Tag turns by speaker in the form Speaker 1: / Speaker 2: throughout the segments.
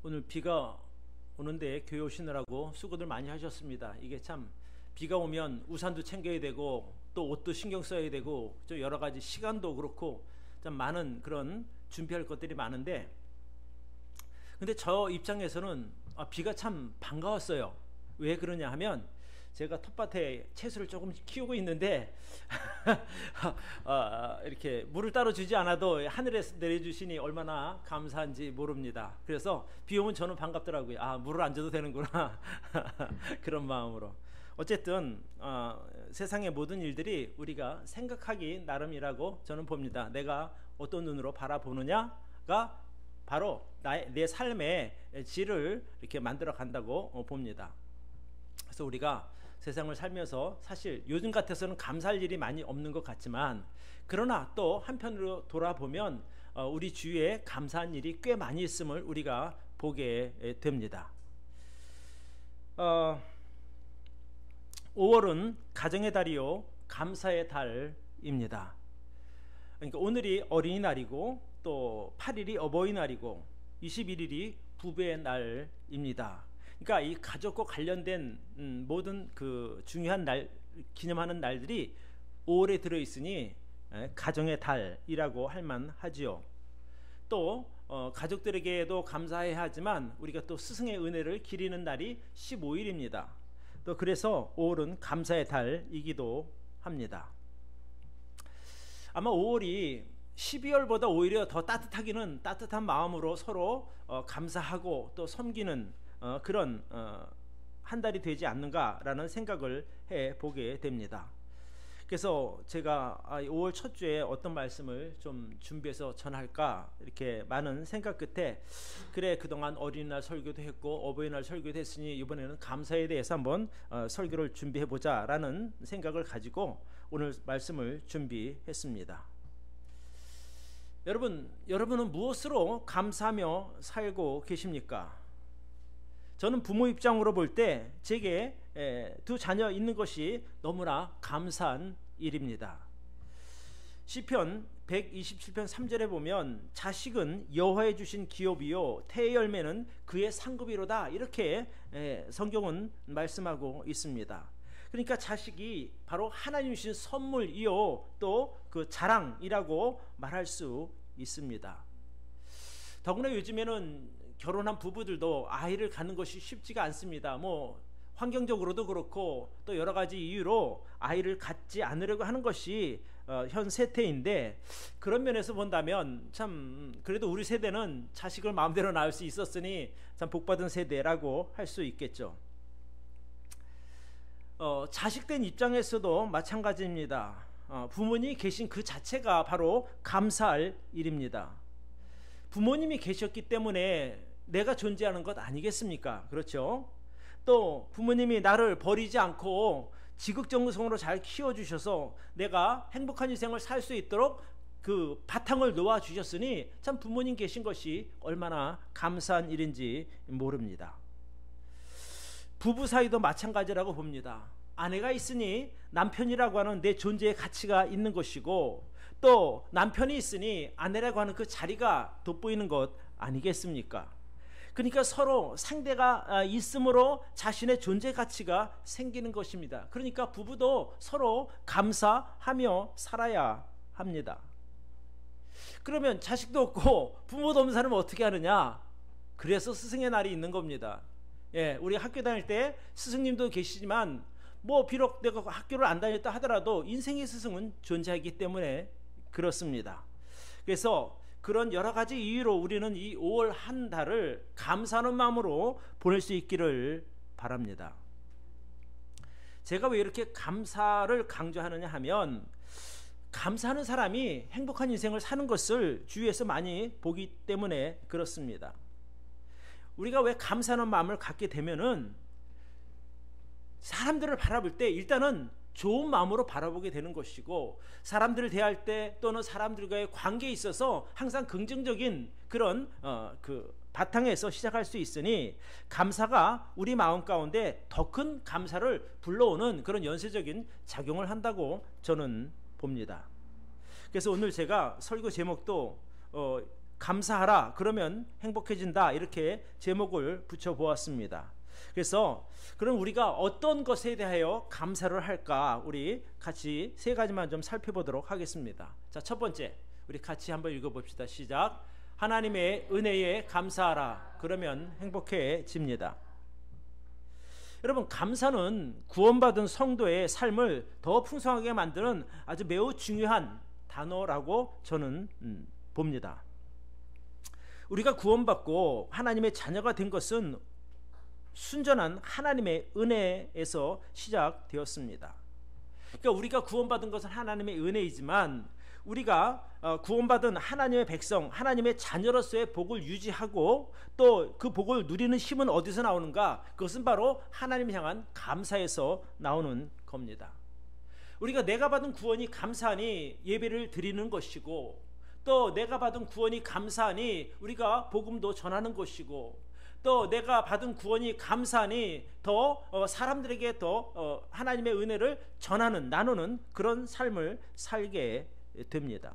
Speaker 1: 오늘 비가 오는데 교회 오시느라고 수고들 많이 하셨습니다. 이게 참 비가 오면 우산도 챙겨야 되고 또 옷도 신경 써야 되고 좀 여러 가지 시간도 그렇고 참 많은 그런 준비할 것들이 많은데, 근데 저 입장에서는 비가 참 반가웠어요. 왜 그러냐 하면 제가 텃밭에 채소를 조금 키우고 있는데 이렇게 물을 따로 주지 않아도 하늘에서 내려주시니 얼마나 감사한지 모릅니다. 그래서 비 오면 저는 반갑더라고요. 물을 안 줘도 되는구나 그런 마음으로. 어쨌든 세상의 모든 일들이 우리가 생각하기 나름이라고 저는 봅니다. 내가 어떤 눈으로 바라보느냐가 바로 내 삶의 질을 이렇게 만들어 간다고 봅니다. 그래서 우리가 세상을 살면서 사실 요즘 같아서는 감사할 일이 많이 없는 것 같지만, 그러나 또 한편으로 돌아보면 우리 주위에 감사한 일이 꽤 많이 있음을 우리가 보게 됩니다. 5월은 가정의 달이요 감사의 달입니다. 그러니까 오늘이 어린이날이고 또 8일이 어버이날이고 21일이 부부의 날입니다. 그러니까 이 가족과 관련된 모든 그 중요한 날, 기념하는 날들이 5월에 들어있으니 가정의 달이라고 할 만하지요. 또 가족들에게도 감사해야 하지만 우리가 또 스승의 은혜를 기리는 날이 15일입니다. 또 그래서 5월은 감사의 달이기도 합니다. 아마 5월이 12월보다 오히려 더 따뜻하기는 따뜻한 마음으로 서로 감사하고 또 섬기는 그런 한 달이 되지 않는가라는 생각을 해보게 됩니다. 그래서 제가 5월 첫 주에 어떤 말씀을 좀 준비해서 전할까 이렇게 많은 생각 끝에, 그래 그동안 어린이날 설교도 했고 어버이날 설교도 했으니 이번에는 감사에 대해서 한번 설교를 준비해보자 라는 생각을 가지고 오늘 말씀을 준비했습니다. 여러분은 무엇으로 감사하며 살고 계십니까? 저는 부모 입장으로 볼 때 제게 두 자녀 있는 것이 너무나 감사한 일입니다. 시편 127편 3절에 보면 자식은 여호와의 주신 기업이요 태의 열매는 그의 상급이로다, 이렇게 성경은 말씀하고 있습니다. 그러니까 자식이 바로 하나님 주신 선물이요 또 그 자랑이라고 말할 수 있습니다. 더구나 요즘에는 결혼한 부부들도 아이를 갖는 것이 쉽지가 않습니다. 환경적으로도 그렇고 또 여러 가지 이유로 아이를 갖지 않으려고 하는 것이 현 세태인데, 그런 면에서 본다면 참 그래도 우리 세대는 자식을 마음대로 낳을 수 있었으니 참 복받은 세대라고 할 수 있겠죠. 자식된 입장에서도 마찬가지입니다. 부모님이 계신 그 자체가 바로 감사할 일입니다. 부모님이 계셨기 때문에 내가 존재하는 것 아니겠습니까? 그렇죠? 또 부모님이 나를 버리지 않고 지극정성으로 잘 키워주셔서 내가 행복한 인생을 살 수 있도록 그 바탕을 놓아주셨으니 참 부모님 계신 것이 얼마나 감사한 일인지 모릅니다. 부부 사이도 마찬가지라고 봅니다. 아내가 있으니 남편이라고 하는 내 존재의 가치가 있는 것이고, 또 남편이 있으니 아내라고 하는 그 자리가 돋보이는 것 아니겠습니까? 그러니까 서로 상대가 있으므로 자신의 존재 가치가 생기는 것입니다. 그러니까 부부도 서로 감사하며 살아야 합니다. 그러면 자식도 없고 부모도 없는 사람은 어떻게 하느냐? 그래서 스승의 날이 있는 겁니다. 우리 학교 다닐 때 스승님도 계시지만 비록 내가 학교를 안 다녔다 하더라도 인생의 스승은 존재하기 때문에 그렇습니다. 그래서 그런 여러 가지 이유로 우리는 이 5월 한 달을 감사하는 마음으로 보낼 수 있기를 바랍니다. 제가 왜 이렇게 감사를 강조하느냐 하면, 감사하는 사람이 행복한 인생을 사는 것을 주위에서 많이 보기 때문에 그렇습니다. 우리가 왜 감사하는 마음을 갖게 되면은 사람들을 바라볼 때 일단은 좋은 마음으로 바라보게 되는 것이고, 사람들을 대할 때 또는 사람들과의 관계에 있어서 항상 긍정적인 그런 그 바탕에서 시작할 수 있으니, 감사가 우리 마음 가운데 더 큰 감사를 불러오는 그런 연쇄적인 작용을 한다고 저는 봅니다. 그래서 오늘 제가 설교 제목도 감사하라 그러면 행복해진다 이렇게 제목을 붙여보았습니다. 그래서 그럼 우리가 어떤 것에 대하여 감사를 할까 우리 같이 세 가지만 좀 살펴보도록 하겠습니다. 자, 첫 번째 우리 같이 한번 읽어봅시다. 시작. 하나님의 은혜에 감사하라 그러면 행복해집니다. 여러분, 감사는 구원받은 성도의 삶을 더 풍성하게 만드는 아주 매우 중요한 단어라고 저는 봅니다. 우리가 구원받고 하나님의 자녀가 된 것은 순전한 하나님의 은혜에서 시작되었습니다. 그러니까 우리가 구원받은 것은 하나님의 은혜이지만 우리가 구원받은 하나님의 백성, 하나님의 자녀로서의 복을 유지하고 또 그 복을 누리는 힘은 어디서 나오는가? 그것은 바로 하나님을 향한 감사에서 나오는 겁니다. 우리가 내가 받은 구원이 감사하니 예배를 드리는 것이고, 또 내가 받은 구원이 감사하니 우리가 복음도 전하는 것이고, 또 내가 받은 구원이 감사하니 더 사람들에게 더 하나님의 은혜를 전하는, 나누는 그런 삶을 살게 됩니다.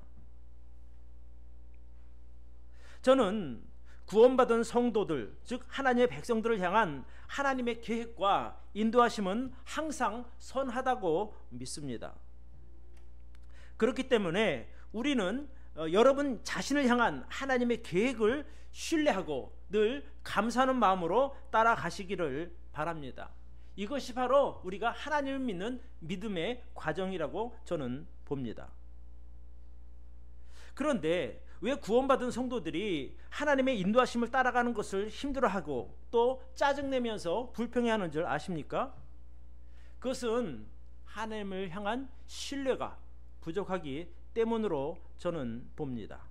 Speaker 1: 저는 구원받은 성도들, 즉 하나님의 백성들을 향한 하나님의 계획과 인도하심은 항상 선하다고 믿습니다. 그렇기 때문에 우리는 여러분 자신을 향한 하나님의 계획을 신뢰하고 늘 감사하는 마음으로 따라가시기를 바랍니다. 이것이 바로 우리가 하나님을 믿는 믿음의 과정이라고 저는 봅니다. 그런데 왜 구원받은 성도들이 하나님의 인도하심을 따라가는 것을 힘들어하고 또 짜증내면서 불평해하는 줄 아십니까? 그것은 하나님을 향한 신뢰가 부족하기 때문으로 저는 봅니다.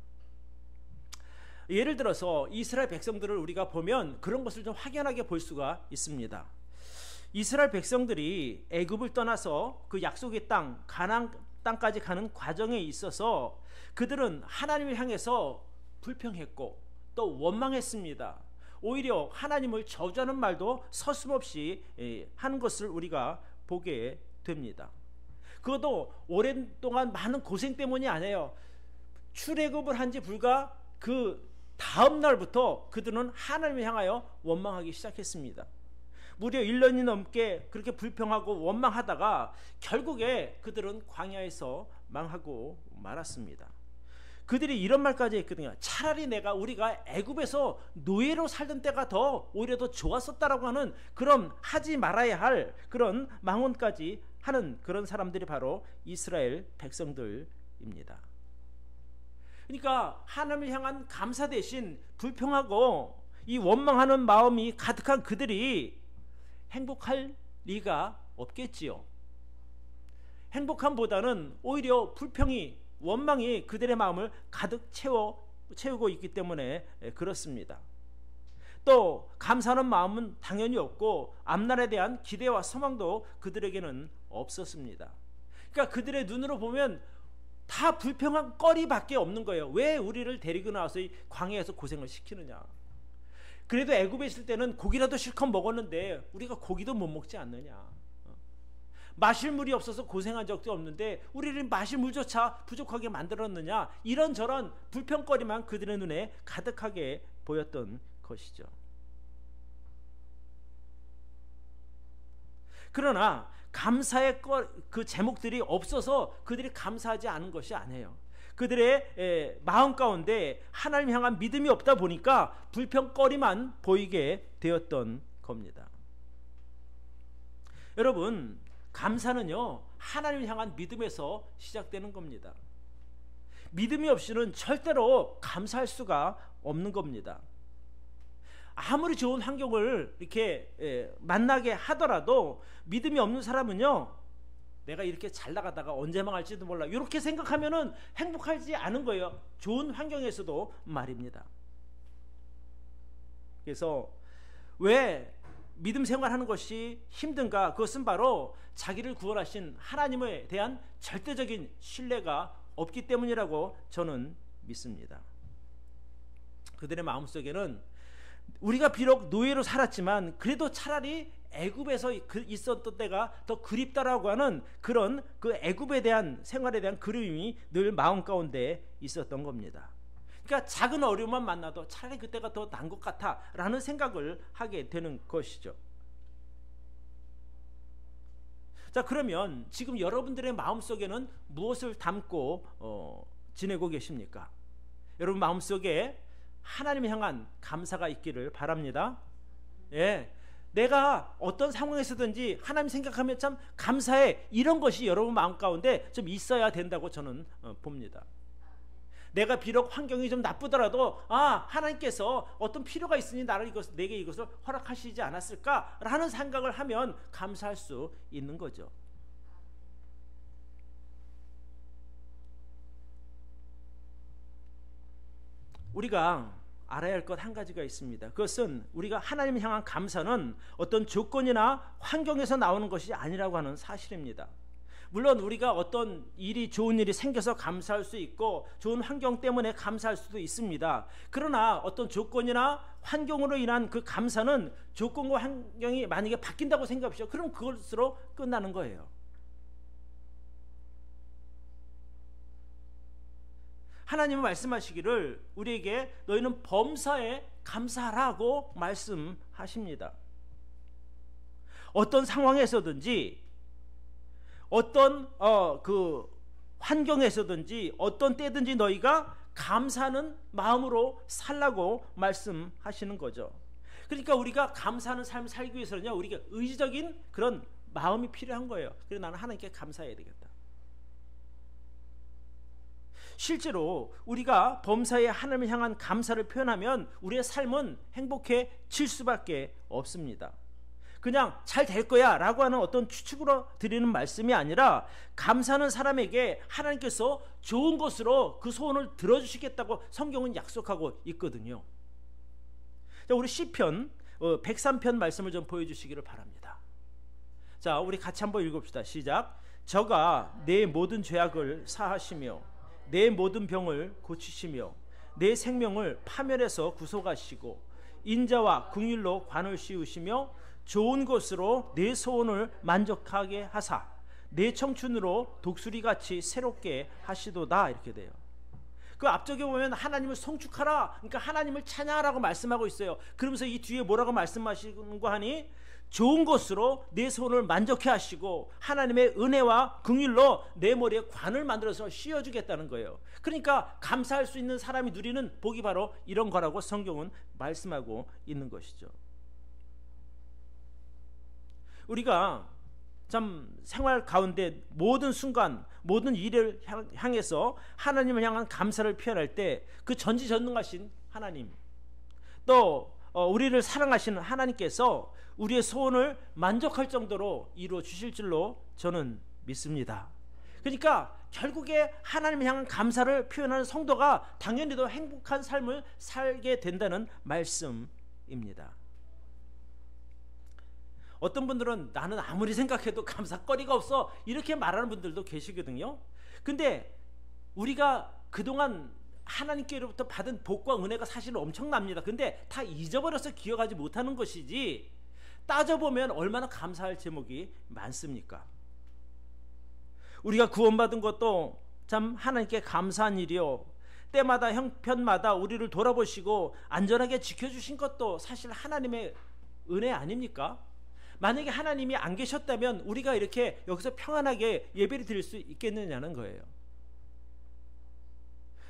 Speaker 1: 예를 들어서 이스라엘 백성들을 우리가 보면 그런 것을 좀 확연하게 볼 수가 있습니다. 이스라엘 백성들이 애굽을 떠나서 그 약속의 땅 가나안 땅까지 가는 과정에 있어서 그들은 하나님을 향해서 불평했고 또 원망했습니다. 오히려 하나님을 저주하는 말도 서슴없이 하는 것을 우리가 보게 됩니다. 그것도 오랜 동안 많은 고생 때문이 아니에요. 출애굽을 한 지 불과 그 다음 날부터 그들은 하나님을 향하여 원망하기 시작했습니다. 무려 1년이 넘게 그렇게 불평하고 원망하다가 결국에 그들은 광야에서 망하고 말았습니다. 그들이 이런 말까지 했거든요. 차라리 우리가 애굽에서 노예로 살던 때가 오히려 더 좋았었다라고 하는, 그런 하지 말아야 할 그런 망언까지 하는 그런 사람들이 바로 이스라엘 백성들입니다. 그러니까 하나님을 향한 감사 대신 불평하고 이 원망하는 마음이 가득한 그들이 행복할 리가 없겠지요. 행복함보다는 오히려 불평이, 원망이 그들의 마음을 가득 채우고 있기 때문에 그렇습니다. 또 감사하는 마음은 당연히 없고 앞날에 대한 기대와 소망도 그들에게는 없었습니다. 그러니까 그들의 눈으로 보면 다 불평한 거리밖에 없는 거예요. 왜 우리를 데리고 나와서 이 광야에서 고생을 시키느냐. 그래도 애굽에 있을 때는 고기라도 실컷 먹었는데 우리가 고기도 못 먹지 않느냐. 마실 물이 없어서 고생한 적도 없는데 우리를 마실 물조차 부족하게 만들었느냐. 이런저런 불평거리만 그들의 눈에 가득하게 보였던 것이죠. 그러나 감사의 그 제목들이 없어서 그들이 감사하지 않은 것이 아니에요. 그들의 마음 가운데 하나님 향한 믿음이 없다 보니까 불평거리만 보이게 되었던 겁니다. 여러분, 감사는요 하나님을 향한 믿음에서 시작되는 겁니다. 믿음이 없이는 절대로 감사할 수가 없는 겁니다. 아무리 좋은 환경을 이렇게 만나게 하더라도 믿음이 없는 사람은요, 내가 이렇게 잘 나가다가 언제 망할지도 몰라, 이렇게 생각하면은 행복하지 않은 거예요. 좋은 환경에서도 말입니다. 그래서 왜 믿음 생활하는 것이 힘든가? 그것은 바로 자기를 구원하신 하나님에 대한 절대적인 신뢰가 없기 때문이라고 저는 믿습니다. 그들의 마음속에는 우리가 비록 노예로 살았지만 그래도 차라리 애굽에서 있었던 때가 더 그립다라고 하는 그런 그 애굽에 대한 생활에 대한 그리움이 늘 마음 가운데 있었던 겁니다. 그러니까 작은 어려움만 만나도 차라리 그때가 더 나은 것 같아 라는 생각을 하게 되는 것이죠. 자, 그러면 지금 여러분들의 마음속에는 무엇을 담고 지내고 계십니까? 여러분 마음속에 하나님을 향한 감사가 있기를 바랍니다. 예, 내가 어떤 상황에서든지 하나님 생각하면 참 감사해, 이런 것이 여러분 마음 가운데 좀 있어야 된다고 저는 봅니다. 내가 비록 환경이 좀 나쁘더라도 하나님께서 어떤 필요가 있으니 내게 이것을 허락하시지 않았을까 라는 생각을 하면 감사할 수 있는 거죠. 우리가 알아야 할 것 한 가지가 있습니다. 그것은 우리가 하나님을 향한 감사는 어떤 조건이나 환경에서 나오는 것이 아니라고 하는 사실입니다. 물론 우리가 어떤 좋은 일이 생겨서 감사할 수 있고 좋은 환경 때문에 감사할 수도 있습니다. 그러나 어떤 조건이나 환경으로 인한 그 감사는 조건과 환경이 만약에 바뀐다고 생각하십시오. 그럼 그것으로 끝나는 거예요. 하나님은 말씀하시기를 우리에게 너희는 범사에 감사하라고 말씀하십니다. 어떤 상황에서든지 어떤 그 환경에서든지 어떤 때든지 너희가 감사하는 마음으로 살라고 말씀하시는 거죠. 그러니까 우리가 감사하는 삶을 살기 위해서는요, 우리가 의지적인 그런 마음이 필요한 거예요. 그래서 나는 하나님께 감사해야 되겠다. 실제로 우리가 범사에 하나님을 향한 감사를 표현하면 우리의 삶은 행복해질 수밖에 없습니다. 그냥 잘 될 거야 라고 하는 어떤 추측으로 드리는 말씀이 아니라 감사하는 사람에게 하나님께서 좋은 것으로 그 소원을 들어주시겠다고 성경은 약속하고 있거든요. 자, 우리 시편 103편 말씀을 좀 보여주시기를 바랍니다. 자, 우리 같이 한번 읽읍시다. 시작. 저가 내 모든 죄악을 사하시며 내 모든 병을 고치시며 내 생명을 파멸에서 구속하시고 인자와 긍휼로 관을 씌우시며 좋은 것으로 내 소원을 만족하게 하사 내 청춘으로 독수리같이 새롭게 하시도다, 이렇게 돼요. 그 앞쪽에 보면 하나님을 송축하라, 그러니까 하나님을 찬양하라고 말씀하고 있어요. 그러면서 이 뒤에 뭐라고 말씀하시는 거 하니 좋은 것으로 내 소원을 만족해 하시고 하나님의 은혜와 긍휼로 내 머리에 관을 만들어서 씌워주겠다는 거예요. 그러니까 감사할 수 있는 사람이 누리는 복이 바로 이런 거라고 성경은 말씀하고 있는 것이죠. 우리가 참 생활 가운데 모든 순간 모든 일을 향해서 하나님을 향한 감사를 표현할 때 그 전지전능하신 하나님, 또 우리를 사랑하시는 하나님께서 우리의 소원을 만족할 정도로 이루어 주실 줄로 저는 믿습니다. 그러니까 결국에 하나님을 향한 감사를 표현하는 성도가 당연히 더 행복한 삶을 살게 된다는 말씀입니다. 어떤 분들은 나는 아무리 생각해도 감사거리가 없어 이렇게 말하는 분들도 계시거든요. 근데 우리가 그동안 하나님께로부터 받은 복과 은혜가 사실 엄청납니다. 근데 다 잊어버려서 기억하지 못하는 것이지, 따져보면 얼마나 감사할 제목이 많습니까? 우리가 구원받은 것도 참 하나님께 감사한 일이요, 때마다 형편마다 우리를 돌아보시고 안전하게 지켜주신 것도 사실 하나님의 은혜 아닙니까? 만약에 하나님이 안 계셨다면 우리가 이렇게 여기서 평안하게 예배를 드릴 수 있겠느냐는 거예요.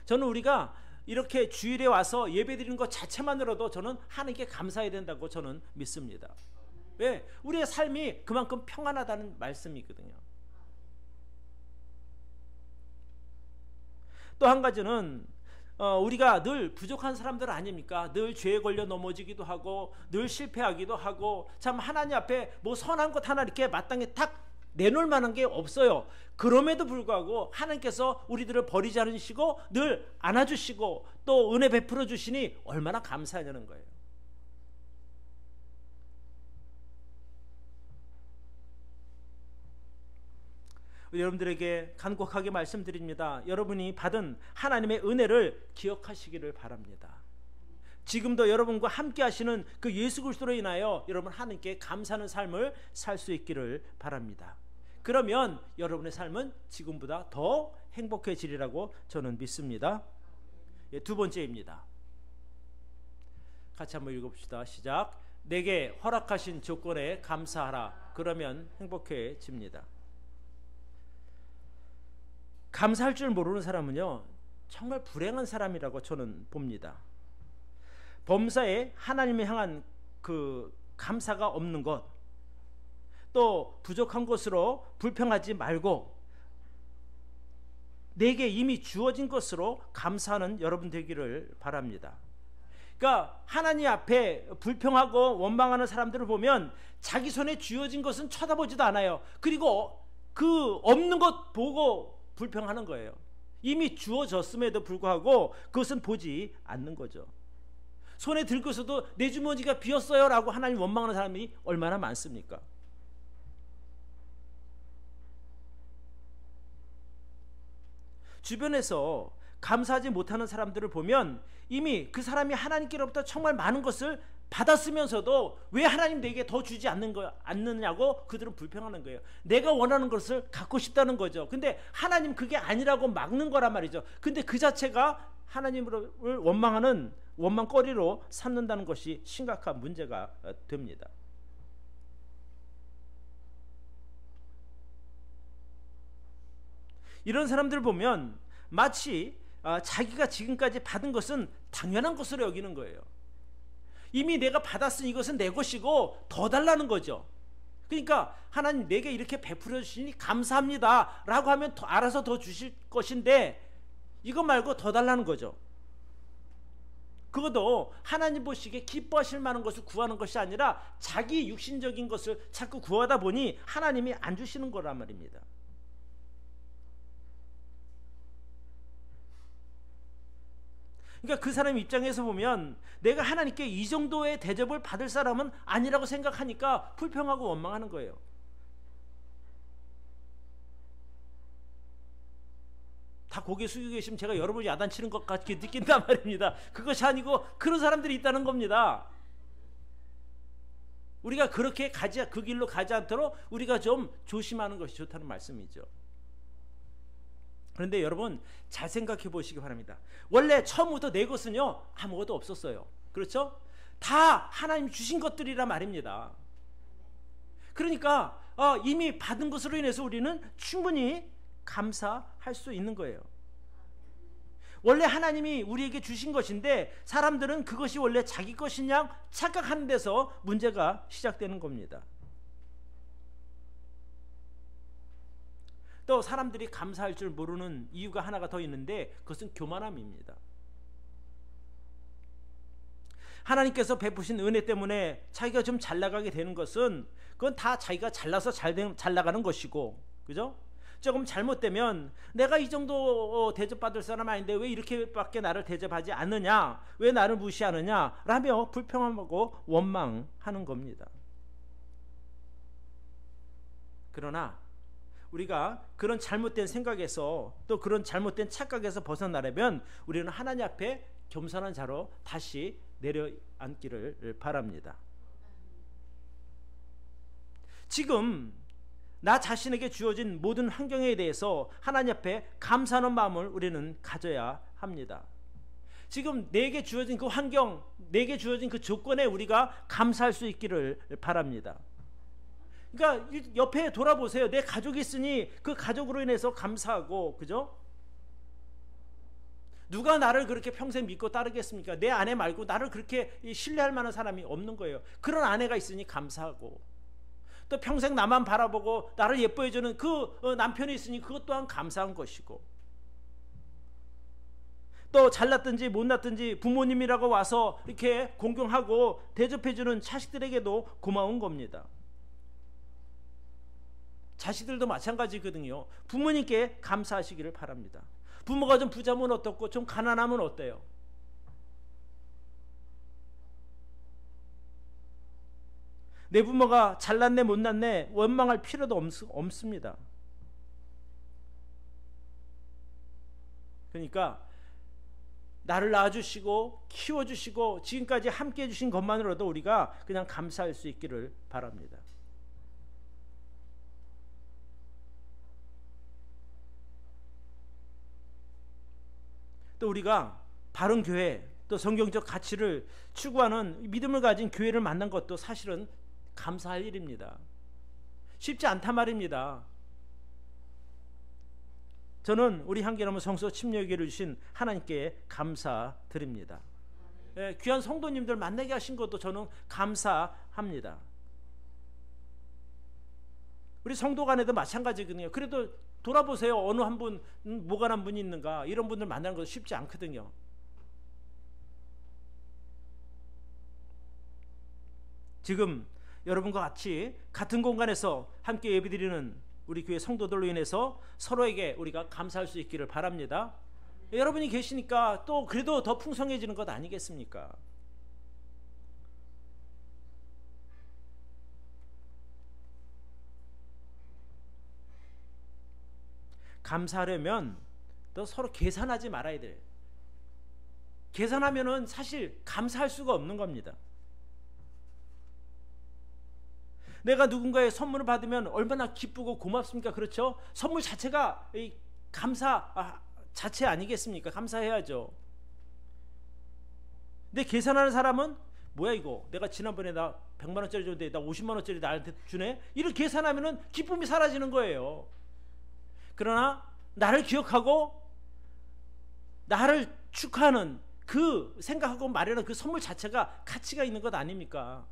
Speaker 1: 저는 우리가 이렇게 주일에 와서 예배 드리는 것 자체만으로도 저는 하나님께 감사해야 된다고 저는 믿습니다. 왜? 우리의 삶이 그만큼 평안하다는 말씀이거든요. 또 한 가지는 우리가 늘 부족한 사람들 아닙니까? 늘 죄에 걸려 넘어지기도 하고 늘 실패하기도 하고 참 하나님 앞에 뭐 선한 것 하나 이렇게 마땅히 탁 내놓을 만한 게 없어요. 그럼에도 불구하고 하나님께서 우리들을 버리지 않으시고 늘 안아주시고 또 은혜 베풀어 주시니 얼마나 감사하냐는 거예요. 여러분들에게 간곡하게 말씀드립니다. 여러분이 받은 하나님의 은혜를 기억하시기를 바랍니다. 지금도 여러분과 함께 하시는 그 예수 그리스도로 인하여 여러분 하나님께 감사하는 삶을 살 수 있기를 바랍니다. 그러면 여러분의 삶은 지금보다 더 행복해지리라고 저는 믿습니다. 두 번째입니다. 같이 한번 읽어봅시다. 시작. 내게 허락하신 조건에 감사하라. 그러면 행복해집니다. 감사할 줄 모르는 사람은요, 정말 불행한 사람이라고 저는 봅니다. 범사에 하나님을 향한 그 감사가 없는 것, 또 부족한 것으로 불평하지 말고 내게 이미 주어진 것으로 감사하는 여러분 되기를 바랍니다. 그러니까 하나님 앞에 불평하고 원망하는 사람들을 보면 자기 손에 쥐어진 것은 쳐다보지도 않아요. 그리고 그 없는 것 보고 불평하는 거예요. 이미 주어졌음에도 불구하고 그것은 보지 않는 거죠. 손에 들고 있어도 내 주머니가 비었어요 라고 하나님 원망하는 사람이 얼마나 많습니까? 주변에서 감사하지 못하는 사람들을 보면 이미 그 사람이 하나님께로부터 정말 많은 것을 받았으면서도 왜 하나님 내게 더 주지 않느냐고 그들은 불평하는 거예요. 내가 원하는 것을 갖고 싶다는 거죠. 근데 하나님 그게 아니라고 막는 거란 말이죠. 근데 그 자체가 하나님을 원망하는 원망거리로 삼는다는 것이 심각한 문제가 됩니다. 이런 사람들을 보면 마치 자기가 지금까지 받은 것은 당연한 것으로 여기는 거예요. 이미 내가 받았으니 이것은 내 것이고 더 달라는 거죠. 그러니까 하나님 내게 이렇게 베풀어 주시니 감사합니다 라고 하면 알아서 더 주실 것인데 이거 말고 더 달라는 거죠. 그것도 하나님 보시기에 기뻐하실 만한 것을 구하는 것이 아니라 자기 육신적인 것을 자꾸 구하다 보니 하나님이 안 주시는 거란 말입니다. 그러니까 그 사람 입장에서 보면 내가 하나님께 이 정도의 대접을 받을 사람은 아니라고 생각하니까 불평하고 원망하는 거예요. 다 고개 숙이고 계시면 제가 여러분이 야단치는 것 같게 느낀단 말입니다. 그것이 아니고 그런 사람들이 있다는 겁니다. 우리가 그렇게 그 길로 가지 않도록 우리가 좀 조심하는 것이 좋다는 말씀이죠. 그런데 여러분 잘 생각해 보시기 바랍니다. 원래 처음부터 내 것은요 아무것도 없었어요. 그렇죠? 다 하나님 주신 것들이라 말입니다. 그러니까 이미 받은 것으로 인해서 우리는 충분히 감사할 수 있는 거예요. 원래 하나님이 우리에게 주신 것인데 사람들은 그것이 원래 자기 것인 양 착각하는 데서 문제가 시작되는 겁니다. 또 사람들이 감사할 줄 모르는 이유가 하나가 더 있는데 그것은 교만함입니다. 하나님께서 베푸신 은혜 때문에 자기가 좀 잘 나가게 되는 것은 그건 다 자기가 잘나서 잘 나가는 것이고, 그죠? 조금 잘못되면 내가 이 정도 대접받을 사람 아닌데 왜 이렇게밖에 나를 대접하지 않느냐, 왜 나를 무시하느냐 라며 불평하고 원망하는 겁니다. 그러나 우리가 그런 잘못된 생각에서 또 그런 잘못된 착각에서 벗어나려면 우리는 하나님 앞에 겸손한 자로 다시 내려앉기를 바랍니다. 지금 나 자신에게 주어진 모든 환경에 대해서 하나님 앞에 감사하는 마음을 우리는 가져야 합니다. 지금 내게 주어진 그 환경, 내게 주어진 그 조건에 우리가 감사할 수 있기를 바랍니다. 그러니까 옆에 돌아보세요. 내 가족이 있으니 그 가족으로 인해서 감사하고, 그죠? 누가 나를 그렇게 평생 믿고 따르겠습니까? 내 아내 말고 나를 그렇게 신뢰할 만한 사람이 없는 거예요. 그런 아내가 있으니 감사하고, 또 평생 나만 바라보고 나를 예뻐해주는 그 남편이 있으니 그것 또한 감사한 것이고, 또 잘났든지 못났든지 부모님이라고 와서 이렇게 공경하고 대접해주는 자식들에게도 고마운 겁니다. 자식들도 마찬가지거든요. 부모님께 감사하시기를 바랍니다. 부모가 좀 부자면 어떻고 좀 가난하면 어때요? 내 부모가 잘났네 못났네 원망할 필요도 없습니다. 그러니까 나를 낳아주시고 키워주시고 지금까지 함께 해주신 것만으로도 우리가 그냥 감사할 수 있기를 바랍니다. 또 우리가 바른 교회, 또 성경적 가치를 추구하는 믿음을 가진 교회를 만난 것도 사실은 감사할 일입니다. 쉽지 않단 말입니다. 저는 우리 향기나무 성서 침례교회를 주신 하나님께 감사드립니다. 귀한 성도님들 만나게 하신 것도 저는 감사합니다. 우리 성도 간에도 마찬가지거든요. 그래도 돌아보세요. 어느 한 분, 모관한 분이 있는가. 이런 분들 만나는 것도 쉽지 않거든요. 지금 여러분과 같이 같은 공간에서 함께 예배드리는 우리 교회 성도들로 인해서 서로에게 우리가 감사할 수 있기를 바랍니다. 여러분이 계시니까 또 그래도 더 풍성해지는 것 아니겠습니까? 감사하려면 또 서로 계산하지 말아야 돼요. 계산하면은 사실 감사할 수가 없는 겁니다. 내가 누군가의 선물을 받으면 얼마나 기쁘고 고맙습니까? 그렇죠? 선물 자체가 감사 자체 아니겠습니까? 감사해야죠. 근데 계산하는 사람은 뭐야 이거? 내가 지난번에 나 100만 원짜리 줬는데 나 50만 원짜리 나한테 주네? 이렇게 계산하면은 기쁨이 사라지는 거예요. 그러나 나를 기억하고 나를 축하하는 그 생각하고 마련한 그 선물 자체가 가치가 있는 것 아닙니까?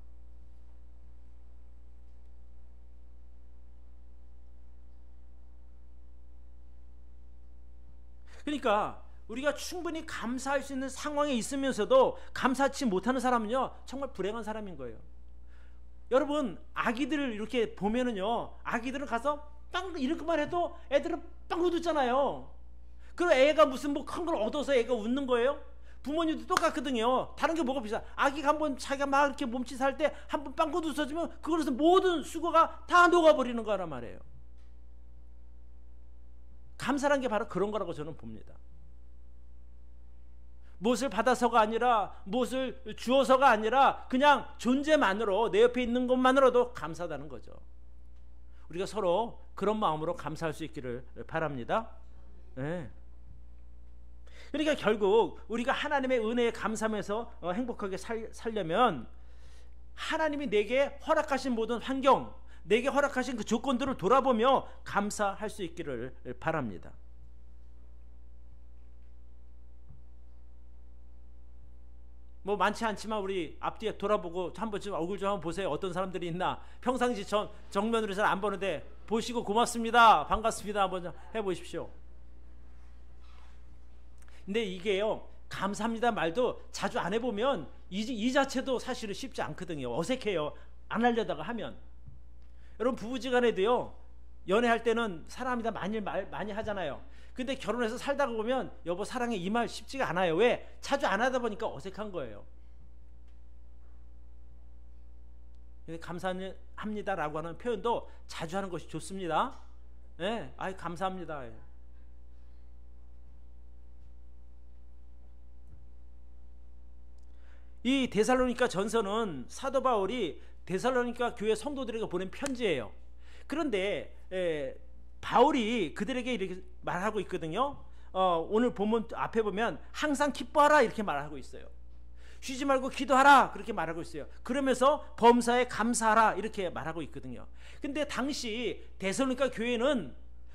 Speaker 1: 그러니까 우리가 충분히 감사할 수 있는 상황에 있으면서도 감사치 못하는 사람은요 정말 불행한 사람인 거예요. 여러분 아기들을 이렇게 보면은요 아기들은 가서 빵 이렇게만 해도 애들은 빵 웃잖아요. 그럼 애가 무슨 뭐 큰 걸 얻어서 애가 웃는 거예요? 부모님도 똑같거든요. 다른 게 뭐가 비싸? 아기가 한번 자기가 막 이렇게 몸짓 할 때 한번 빵긋 웃어주면 그걸로서 모든 수고가 다 녹아버리는 거란 말이에요. 감사란 게 바로 그런 거라고 저는 봅니다. 무엇을 받아서가 아니라 무엇을 주어서가 아니라 그냥 존재만으로 내 옆에 있는 것만으로도 감사하다는 거죠. 우리가 서로 그런 마음으로 감사할 수 있기를 바랍니다. 네. 그러니까 결국 우리가 하나님의 은혜에 감사하면서 행복하게 살려면 하나님이 내게 허락하신 모든 환경, 내게 허락하신 그 조건들을 돌아보며 감사할 수 있기를 바랍니다. 뭐 많지 않지만 우리 앞뒤에 돌아보고 한번 좀 얼굴 좀 한번 보세요. 어떤 사람들이 있나. 평상시 정면으로 잘 안 보는데 보시고 고맙습니다, 반갑습니다 한번 해보십시오. 근데 이게요 감사합니다 말도 자주 안 해보면 이 자체도 사실은 쉽지 않거든요. 어색해요. 안 하려다가 하면. 여러분 부부지간에도요 연애할 때는 사랑합니다 많이 하잖아요. 근데 결혼해서 살다가 보면 여보 사랑해 이 말 쉽지가 않아요. 왜? 자주 안 하다 보니까 어색한 거예요. 감사합니다라고 하는 표현도 자주 하는 것이 좋습니다. 네, 아이 감사합니다. 이 데살로니가 전서는 사도 바울이 데살로니가 교회 성도들에게 보낸 편지예요. 그런데 바울이 그들에게 이렇게 말하고 있거든요. 오늘 본문 앞에 보면 항상 기뻐하라 이렇게 말하고 있어요. 쉬지 말고 기도하라 그렇게 말하고 있어요. 그러면서 범사에 감사하라 이렇게 말하고 있거든요. 근데 당시 데살로니가 교회는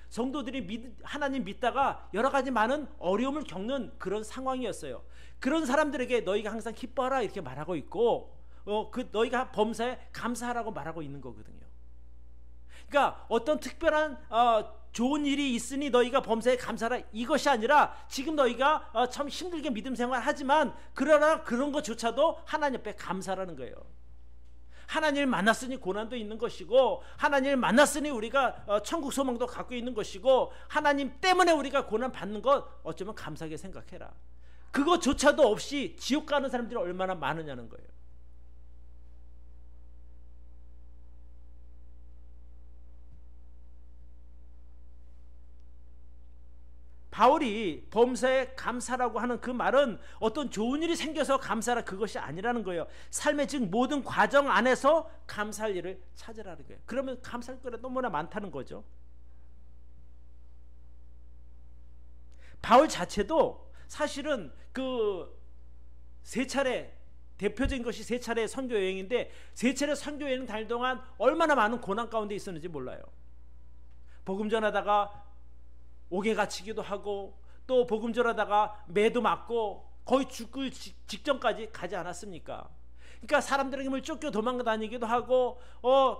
Speaker 1: 성도들이 하나님 믿다가 여러 가지 많은 어려움을 겪는 그런 상황이었어요. 그런 사람들에게 너희가 항상 기뻐하라 이렇게 말하고 있고 너희가 범사에 감사하라고 말하고 있는 거거든요. 그러니까 어떤 특별한 좋은 일이 있으니 너희가 범사에 감사하라 이것이 아니라 지금 너희가 참 힘들게 믿음 생활하지만 그러나 그런 것조차도 하나님 앞에 감사라는 거예요. 하나님을 만났으니 고난도 있는 것이고 하나님을 만났으니 우리가 천국 소망도 갖고 있는 것이고 하나님 때문에 우리가 고난 받는 것 어쩌면 감사하게 생각해라. 그것조차도 없이 지옥 가는 사람들이 얼마나 많으냐는 거예요. 바울이 범사에 감사라고 하는 그 말은 어떤 좋은 일이 생겨서 감사라 그것이 아니라는 거예요. 삶의 즉 모든 과정 안에서 감사할 일을 찾으라는 거예요. 그러면 감사할 거가 너무나 많다는 거죠. 바울 자체도 사실은 그 세 차례, 대표적인 것이 세 차례 선교 여행인데, 세 차례 선교 여행 다닐 동안 얼마나 많은 고난 가운데 있었는지 몰라요. 복음 전하다가 옥에 갇히기도 하고, 또 복음 전하다가 매도 맞고 거의 죽을 직전까지 가지 않았습니까? 그러니까 사람들에게 쫓겨 도망가 다니기도 하고,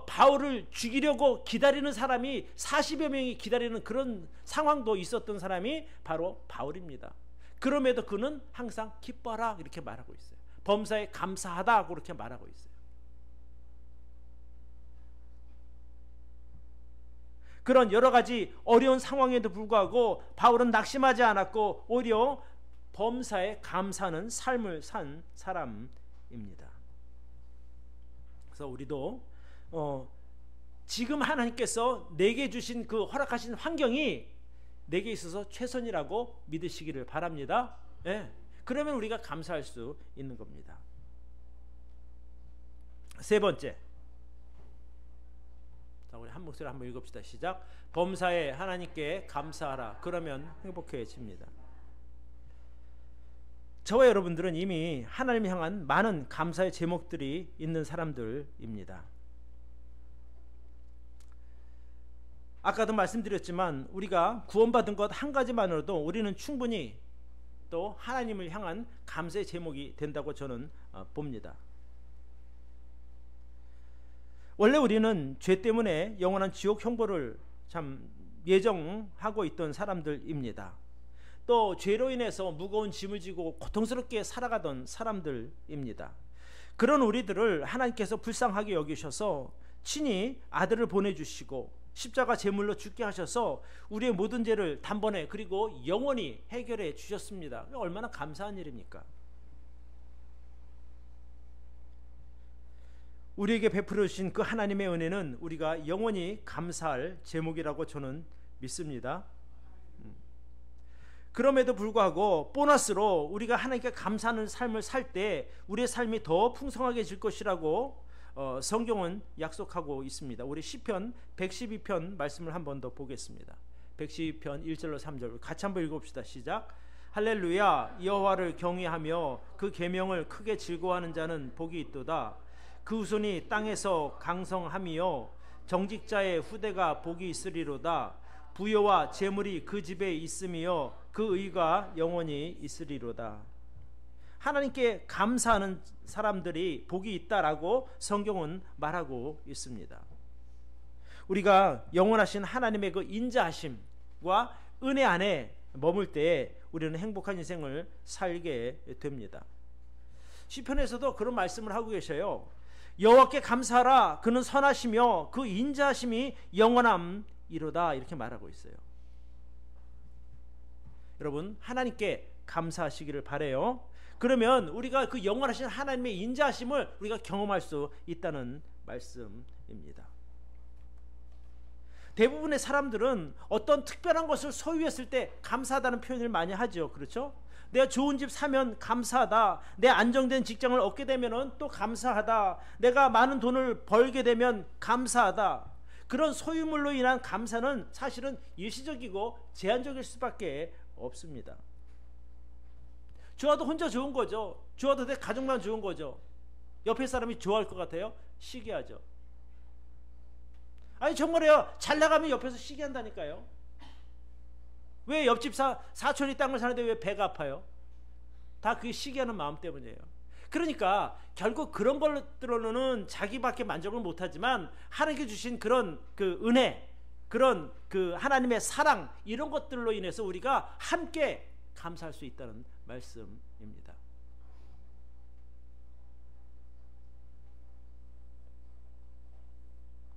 Speaker 1: 바울을 죽이려고 기다리는 사람이 40여 명이 기다리는 그런 상황도 있었던 사람이 바로 바울입니다. 그럼에도 그는 항상 기뻐라 이렇게 말하고 있어요. 범사에 감사하다 그렇게 말하고 있어요. 그런 여러 가지 어려운 상황에도 불구하고 바울은 낙심하지 않았고 오히려 범사에 감사하는 삶을 산 사람입니다. 그래서 우리도 지금 하나님께서 내게 주신 그 허락하신 환경이 내게 있어서 최선이라고 믿으시기를 바랍니다. 예. 그러면 우리가 감사할 수 있는 겁니다. 세 번째, 자, 우리 한 목소리 한번 읽읍시다. 시작. 범사에 하나님께 감사하라. 그러면 행복해집니다. 저와 여러분들은 이미 하나님 향한 많은 감사의 제목들이 있는 사람들입니다. 아까도 말씀드렸지만 우리가 구원받은 것 한 가지만으로도 우리는 충분히 또 하나님을 향한 감사의 제목이 된다고 저는 봅니다. 원래 우리는 죄 때문에 영원한 지옥 형벌을 참 예정하고 있던 사람들입니다. 또 죄로 인해서 무거운 짐을 지고 고통스럽게 살아가던 사람들입니다. 그런 우리들을 하나님께서 불쌍하게 여기셔서 친히 아들을 보내주시고 십자가 제물로 죽게 하셔서 우리의 모든 죄를 단번에 그리고 영원히 해결해 주셨습니다. 얼마나 감사한 일입니까? 우리에게 베풀어 주신 그 하나님의 은혜는 우리가 영원히 감사할 제목이라고 저는 믿습니다. 그럼에도 불구하고 보너스로 우리가 하나님께 감사하는 삶을 살 때 우리의 삶이 더 풍성하게 것이라고 성경은 약속하고 있습니다. 우리 시편 112편 말씀을 한 번 더 보겠습니다. 112편 1절로 3절 같이 한번 읽어봅시다. 시작. 할렐루야. 여호와를 경외하며 그 계명을 크게 즐거워하는 자는 복이 있도다. 그 후손이 땅에서 강성하며 정직자의 후대가 복이 있으리로다. 부여와 재물이 그 집에 있으며 그 의가 영원히 있으리로다. 하나님께 감사하는 사람들이 복이 있다라고 성경은 말하고 있습니다. 우리가 영원하신 하나님의 그 인자하심과 은혜 안에 머물 때 우리는 행복한 인생을 살게 됩니다. 시편에서도 그런 말씀을 하고 계셔요. 여호와께 감사하라. 그는 선하시며 그 인자하심이 영원함이로다. 이렇게 말하고 있어요. 여러분, 하나님께 감사하시기를 바라요. 그러면 우리가 그 영원하신 하나님의 인자하심을 우리가 경험할 수 있다는 말씀입니다. 대부분의 사람들은 어떤 특별한 것을 소유했을 때 감사하다는 표현을 많이 하죠. 그렇죠? 내가 좋은 집 사면 감사하다. 내 안정된 직장을 얻게 되면 또 감사하다. 내가 많은 돈을 벌게 되면 감사하다. 그런 소유물로 인한 감사는 사실은 일시적이고 제한적일 수밖에 없습니다. 좋아도 혼자 좋은 거죠. 좋아도 내 가족만 좋은 거죠. 옆에 사람이 좋아할 것 같아요? 시기하죠. 아니 정말요. 잘 나가면 옆에서 시기한다니까요. 왜 옆집 사촌이 땅을 사는데 왜 배가 아파요? 다 그게 시기하는 마음 때문이에요. 그러니까 결국 그런 것들로는 자기밖에 만족을 못하지만 하나님께 주신 그런 그 은혜, 그런 그 하나님의 사랑, 이런 것들로 인해서 우리가 함께 감사할 수 있다는 말씀입니다.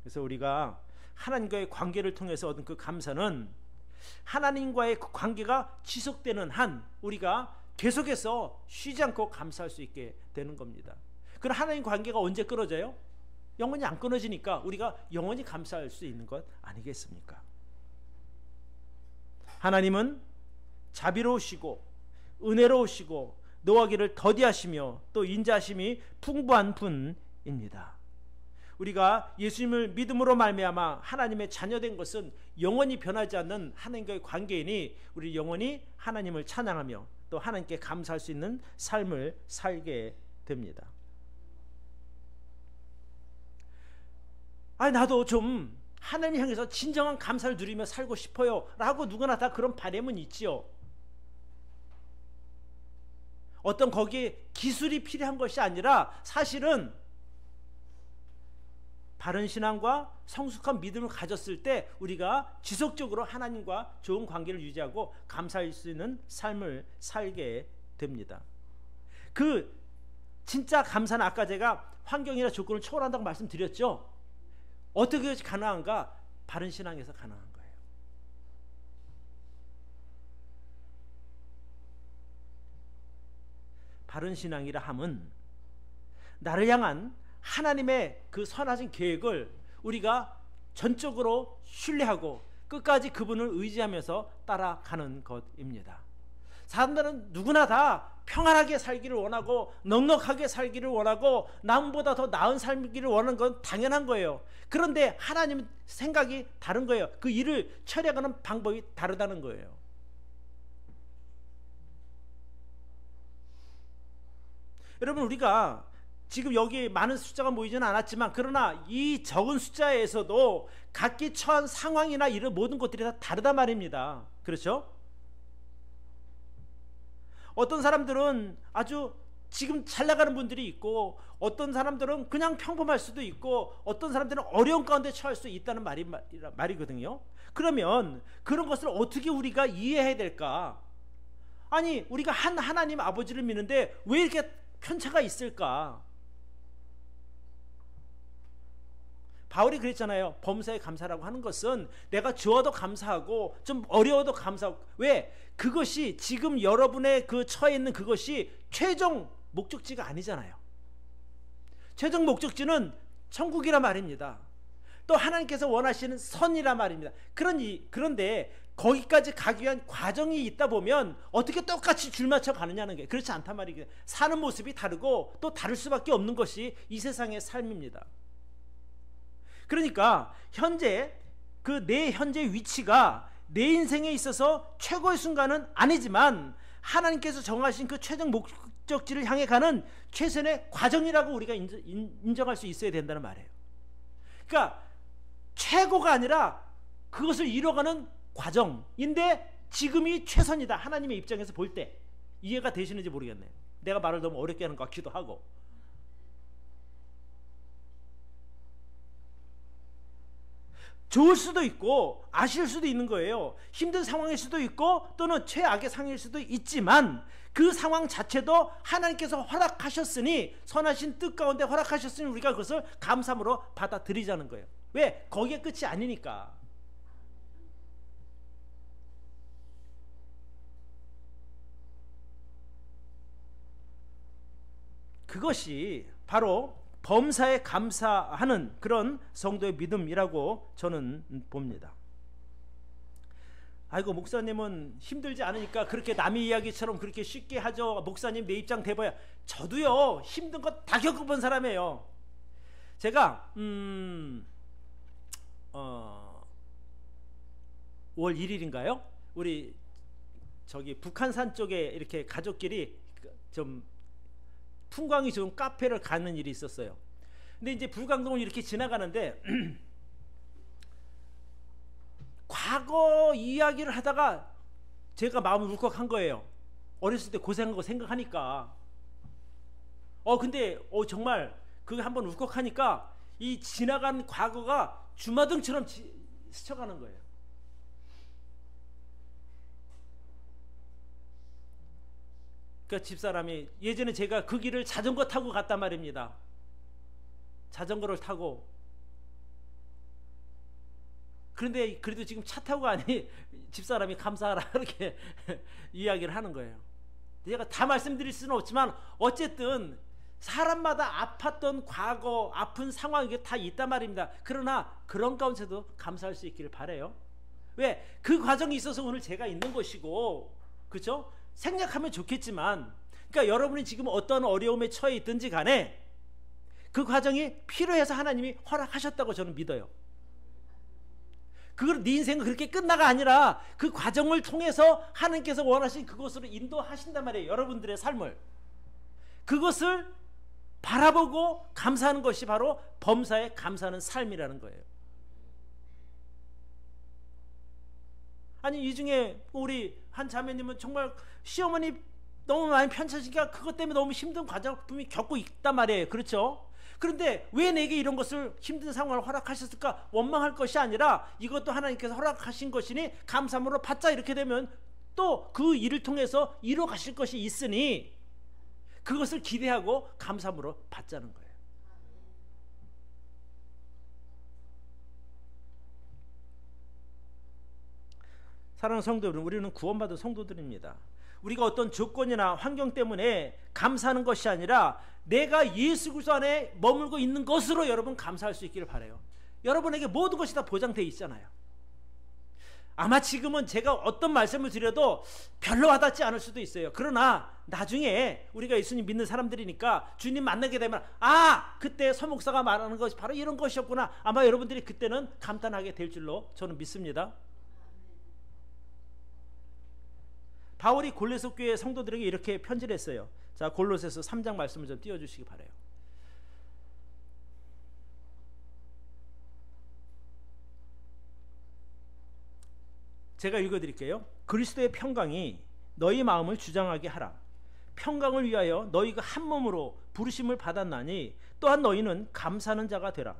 Speaker 1: 그래서 우리가 하나님과의 관계를 통해서 얻은 그 감사는 하나님과의 그 관계가 지속되는 한 우리가 계속해서 쉬지 않고 감사할 수 있게 되는 겁니다. 그럼 하나님 관계가 언제 끊어져요? 영원히 안 끊어지니까 우리가 영원히 감사할 수 있는 것 아니겠습니까? 하나님은 자비로우시고 은혜로우시고 노하기를 더디하시며 또 인자하심이 풍부한 분입니다. 우리가 예수님을 믿음으로 말미암아 하나님의 자녀된 것은 영원히 변하지 않는 하나님과의 관계이니 우리 영원히 하나님을 찬양하며 또 하나님께 감사할 수 있는 삶을 살게 됩니다. 나도 좀 하나님 향해서 진정한 감사를 누리며 살고 싶어요 라고 누구나 다 그런 바람은 있지요. 어떤 거기에 기술이 필요한 것이 아니라 사실은 바른 신앙과 성숙한 믿음을 가졌을 때 우리가 지속적으로 하나님과 좋은 관계를 유지하고 감사할 수 있는 삶을 살게 됩니다. 그 진짜 감사는 아까 제가 환경이나 조건을 초월한다고 말씀드렸죠. 어떻게 가능한가? 바른 신앙에서 가능한 거예요. 바른 신앙이라 함은 나를 향한 하나님의 그 선하신 계획을 우리가 전적으로 신뢰하고 끝까지 그분을 의지하면서 따라가는 것입니다. 사람들은 누구나 다 평안하게 살기를 원하고 넉넉하게 살기를 원하고 남보다 더 나은 살기를 원하는 건 당연한 거예요. 그런데 하나님은 생각이 다른 거예요. 그 일을 처리하는 방법이 다르다는 거예요. 여러분, 우리가 지금 여기 많은 숫자가 모이지는 않았지만 그러나 이 적은 숫자에서도 각기 처한 상황이나 이런 모든 것들이 다 다르단 말입니다. 그렇죠? 어떤 사람들은 아주 지금 잘 나가는 분들이 있고 어떤 사람들은 그냥 평범할 수도 있고 어떤 사람들은 어려운 가운데 처할 수 있다는 말이거든요. 그러면 그런 것을 어떻게 우리가 이해해야 될까? 아니, 우리가 한 하나님 아버지를 믿는데 왜 이렇게 편차가 있을까? 바울이 그랬잖아요. 범사에 감사라고 하는 것은 내가 주어도 감사하고 좀 어려워도 감사하고. 왜? 그것이 지금 여러분의 그 처해 있는 그것이 최종 목적지가 아니잖아요. 최종 목적지는 천국이라 말입니다. 또 하나님께서 원하시는 선이라 말입니다. 그런데 거기까지 가기 위한 과정이 있다 보면 어떻게 똑같이 줄 맞춰 가느냐는 게 그렇지 않단 말이에요. 사는 모습이 다르고 또 다를 수밖에 없는 것이 이 세상의 삶입니다. 그러니까 현재 그 내 현재 위치가 내 인생에 있어서 최고의 순간은 아니지만 하나님께서 정하신 그 최종 목적지를 향해 가는 최선의 과정이라고 우리가 인정할 수 있어야 된다는 말이에요. 그러니까 최고가 아니라 그것을 이뤄가는 과정인데 지금이 최선이다. 하나님의 입장에서 볼 때 이해가 되시는지 모르겠네요. 내가 말을 너무 어렵게 하는 것 같기도 하고. 좋을 수도 있고 아실 수도 있는 거예요. 힘든 상황일 수도 있고 또는 최악의 상황일 수도 있지만 그 상황 자체도 하나님께서 허락하셨으니 선하신 뜻 가운데 허락하셨으니 우리가 그것을 감사함으로 받아들이자는 거예요. 왜? 거기에 끝이 아니니까. 그것이 바로 범사에 감사하는 그런 성도의 믿음이라고 저는 봅니다. 아이고, 목사님은 힘들지 않으니까 그렇게 남의 이야기처럼 그렇게 쉽게 하죠. 목사님 내 입장 대봐야. 저도요 힘든 거 다 겪어본 사람이에요. 제가 5월 1일인가요? 우리 저기 북한산 쪽에 이렇게 가족끼리 좀 풍광이 좋은 카페를 가는 일이 있었어요. 근데 이제 불광동을 이렇게 지나가는데 과거 이야기를 하다가 제가 마음이 울컥한 거예요. 어렸을 때 고생한 거 생각하니까. 근데 정말 그게 한번 울컥하니까 이 지나간 과거가 주마등처럼 스쳐가는 거예요. 그러니까 집사람이 예전에 제가 그 길을 자전거 타고 갔단 말입니다. 자전거를 타고. 그런데 그래도 지금 차 타고 가니 집사람이 감사하라 이렇게 이야기를 하는 거예요. 제가 다 말씀드릴 수는 없지만 어쨌든 사람마다 아팠던 과거, 아픈 상황이 다 있단 말입니다. 그러나 그런 가운데서도 감사할 수 있기를 바라요. 왜? 그 과정이 있어서 오늘 제가 있는 것이고, 그렇죠? 생략하면 좋겠지만, 그러니까 여러분이 지금 어떤 어려움에 처해 있든지 간에 그 과정이 필요해서 하나님이 허락하셨다고 저는 믿어요. 그걸 네 인생은 그렇게 끝나가 아니라 그 과정을 통해서 하나님께서 원하신 그것으로 인도하신단 말이에요. 여러분들의 삶을. 그것을 바라보고 감사하는 것이 바로 범사에 감사하는 삶이라는 거예요. 아니 이 중에 우리 한 자매님은 정말 시어머니 너무 많이 편찮으니까 그것 때문에 너무 힘든 과정을 분명히 겪고 있단 말이에요. 그렇죠? 그런데 왜 내게 이런 것을 힘든 상황을 허락하셨을까? 원망할 것이 아니라 이것도 하나님께서 허락하신 것이니 감사함으로 받자. 이렇게 되면 또 그 일을 통해서 이뤄 가실 것이 있으니 그것을 기대하고 감사함으로 받자는 거예요. 사랑하는 성도 여러분, 우리는 구원받은 성도들입니다. 우리가 어떤 조건이나 환경 때문에 감사하는 것이 아니라 내가 예수 그리스도 안에 머물고 있는 것으로 여러분 감사할 수 있기를 바라요. 여러분에게 모든 것이 다 보장되어 있잖아요. 아마 지금은 제가 어떤 말씀을 드려도 별로 와닿지 않을 수도 있어요. 그러나 나중에 우리가 예수님 믿는 사람들이니까 주님 만나게 되면 그때 서목사가 말하는 것이 바로 이런 것이었구나. 아마 여러분들이 그때는 감탄하게 될 줄로 저는 믿습니다. 바울이 골로새 교회 성도들에게 이렇게 편지를 했어요. 자, 골로새서 3장 말씀을 좀 띄워주시기 바라요. 제가 읽어드릴게요. 그리스도의 평강이 너희 마음을 주장하게 하라. 평강을 위하여 너희가 한 몸으로 부르심을 받았나니 또한 너희는 감사하는 자가 되라.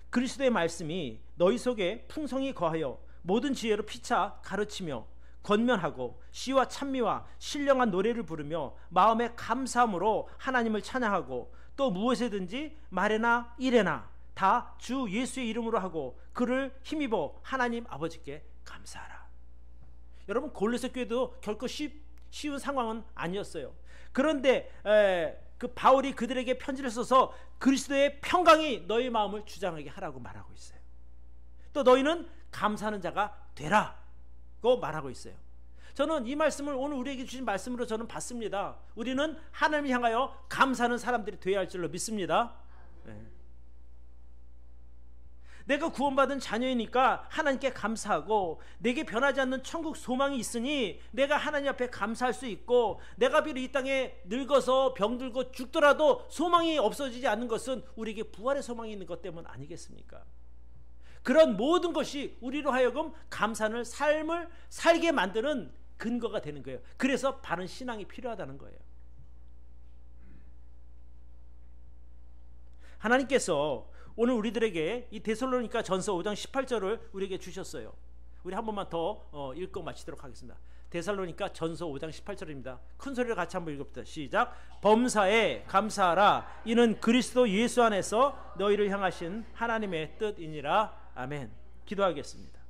Speaker 1: 그리스도의 말씀이 너희 속에 풍성히 거하여 모든 지혜로 피차 가르치며 권면하고 시와 찬미와 신령한 노래를 부르며 마음에 감사함으로 하나님을 찬양하고 또 무엇이든지 말에나 일에나 다 주 예수의 이름으로 하고 그를 힘입어 하나님 아버지께 감사하라. 여러분 골로새 교회도 결코 쉬운 상황은 아니었어요. 그런데 그 바울이 그들에게 편지를 써서 그리스도의 평강이 너희 마음을 주장하게 하라고 말하고 있어요. 또 너희는 감사하는 자가 되라고 말하고 있어요. 저는 이 말씀을 오늘 우리에게 주신 말씀으로 저는 받습니다. 우리는 하나님을 향하여 감사하는 사람들이 되어야 할 줄로 믿습니다. 내가 구원받은 자녀이니까 하나님께 감사하고 내게 변하지 않는 천국 소망이 있으니 내가 하나님 앞에 감사할 수 있고 내가 비록 이 땅에 늙어서 병들고 죽더라도 소망이 없어지지 않는 것은 우리에게 부활의 소망이 있는 것 때문 아니겠습니까? 그런 모든 것이 우리로 하여금 감사하는 삶을 살게 만드는 근거가 되는 거예요. 그래서 바른 신앙이 필요하다는 거예요. 하나님께서 오늘 우리들에게 이 데살로니가 전서 5장 18절을 우리에게 주셨어요. 우리 한 번만 더 읽고 마치도록 하겠습니다. 데살로니가 전서 5장 18절입니다. 큰 소리로 같이 한번 읽어봅시다. 시작. 범사에 감사하라. 이는 그리스도 예수 안에서 너희를 향하신 하나님의 뜻이니라. 아멘. 기도하겠습니다.